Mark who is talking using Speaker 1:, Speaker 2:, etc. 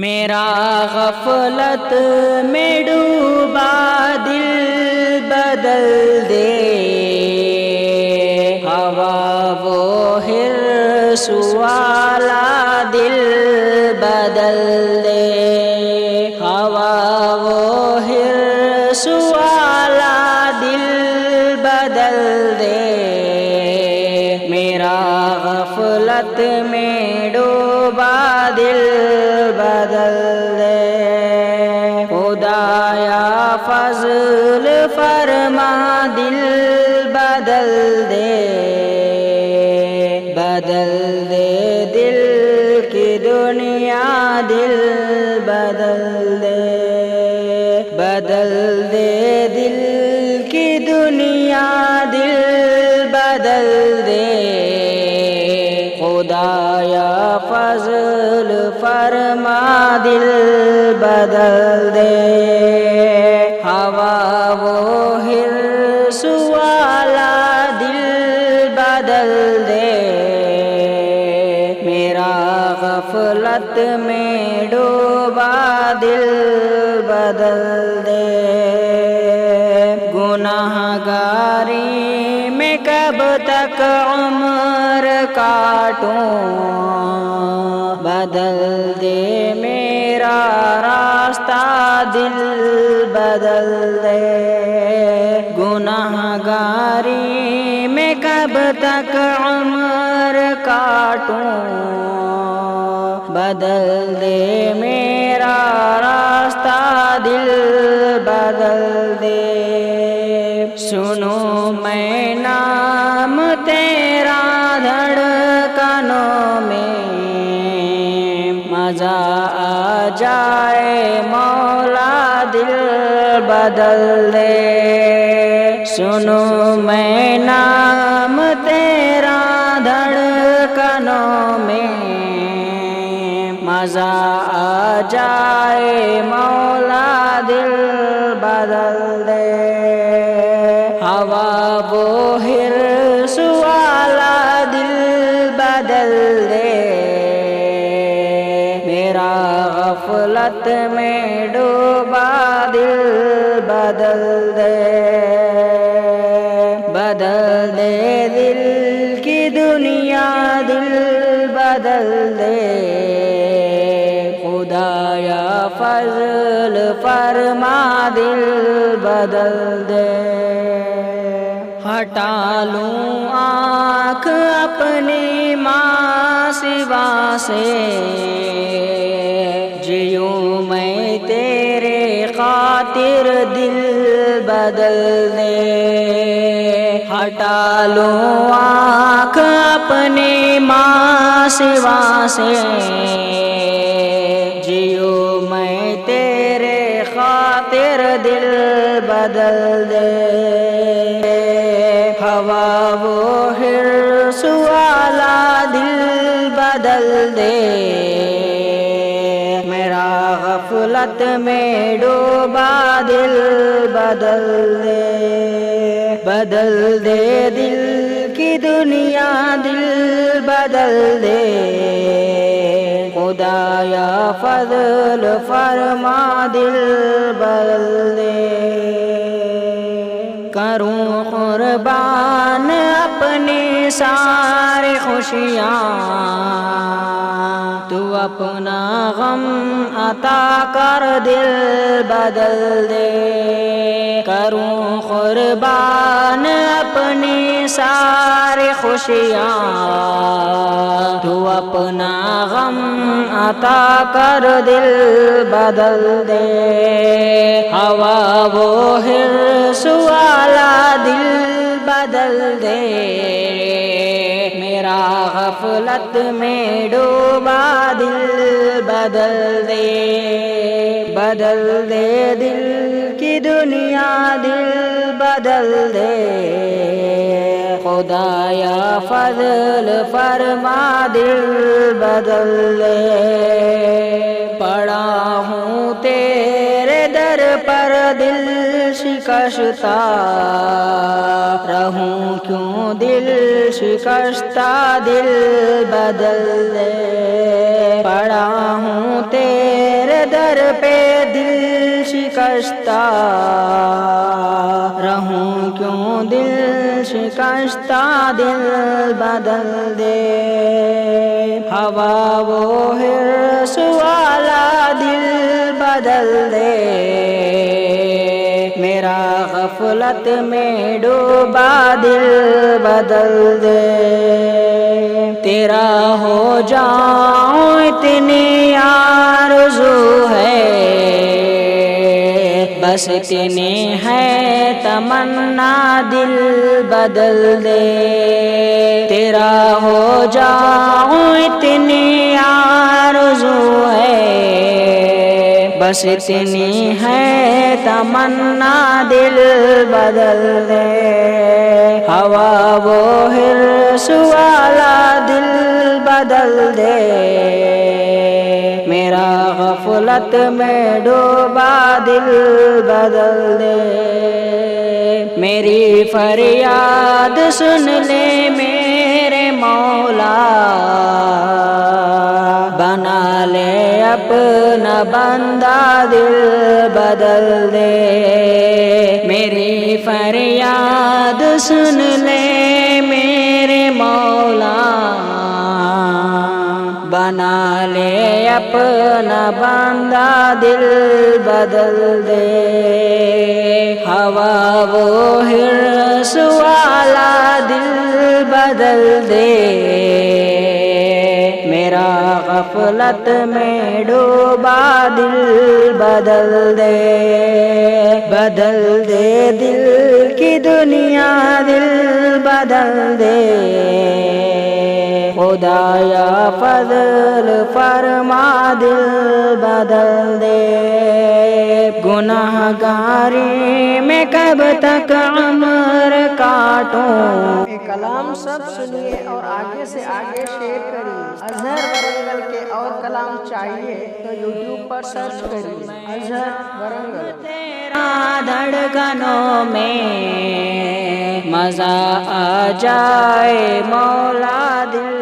Speaker 1: میرا غفلت میں ڈوبا دل بدل دے، ہوا وہ حرص والا دل بدل دے، ہوا وہ حرص والا دل بدل دے، میرا غفلت میں ڈوبا دل بدل دے، خدایا فضل فرما دل بدل دے، بدل دے دل کی دنیا دل بدل دے، بدل دے دل کی دنیا دل بدل دے، خدایا فضل فرما دل بدل دے، ہوا وہ حرص والا دل بدل دے، میرا غفلت میں ڈوبا دل بدل دے، گناہ گاری میں کب تک عمر کاٹوں، بدل دے میرا راستہ دل بدل دے، گناہ گاری میں کب تک عمر کاٹوں، بدل دے میرا راستہ دل بدل دے، سنو میں نام تیرا دھڑکنوں میں، مزہ آ جائے مولا دل بدل دے، سنو میں نام تیرا دھڑکنوں میں، مزہ آ جائے مولا دل بدل دے، ہوا وہ حرص والا دل بدل دے، میرا غفلت میں ڈوبا دل بدل دے، بدل دے دل کی دنیا دل بدل دے، خدایا فضل فرما دل بدل دے، ہٹا لوں آنکھ اپنی ماں سوا سے، جیوں میں تیرے خاطر دل بدل دے، ہٹا لوں آنکھ اپنی ماں سوا سے، جیوں میں تیرے خاطر دل بدل دے، ہوا وہ حرص والا دل بدل دے، میرا غفلت میں ڈوبا دل بدل دے، بدل دے دل کی دنیا دل بدل دے، خدایا فضل فرما دل بدل دے، کروں قربان اپنی ساری خوشیاں، تو اپنا غم عطا کر دل بدل دے، کروں قربان اپنی ساری خوشیاں، تو اپنا غم عطا کر دل بدل دے، ہوا وہ حرص والا دل بدل دے، میرا غفلت میں ڈوبا دل بدل دے، بدل دے دل کی دنیا دل بدل دے، خدایا فضل فرما دل بدل دے، پڑا ہوں تیرے در پر دل شکستہ، رہوں کیوں دل شکستہ دل بدل دے، پڑا ہوں تیرے در پہ دل شکستہ رہوں کیوں دل شکستہ دل بدل دے ہوا وہ حرص والا دل بدل دے میرا غفلت میں ڈوبا دل بدل دے تیرا ہو جاؤں اتنی آرزو ہے بس اتنی ہے تمنا دل بدل دے تیرا ہو جاؤں اتنی آرزو ہے بس اتنی ہے تمنا دل بدل دے ہوا وہ حرص والا دل بدل دے میرا غفلت میں ڈوبا دل بدل دے میری فریاد سن لے میرے مولا بنا لے اپنا بندہ دل بدل دے میری فریاد سن لے میرے مولا بنا لے اپنا بندہ دل بدل دے ہوا وہ حرص والا دل بدل دے میرا غفلت میں ڈوبا دل بدل دے دل کی دنیا دل بدل دے خدایا فضل فرما دل بدل دے گناہ گاری میں کب تک عمر کاٹوں
Speaker 2: یہ کلام سب سنیے اور آگے سے آگے شیئر کریے اظہر ورنگل کے اور کلام چاہیے تو یوٹیوب پر سرچ کریے اظہر ورنگل
Speaker 1: تیرا دھڑکنوں میں مزہ آ جائے مولا دل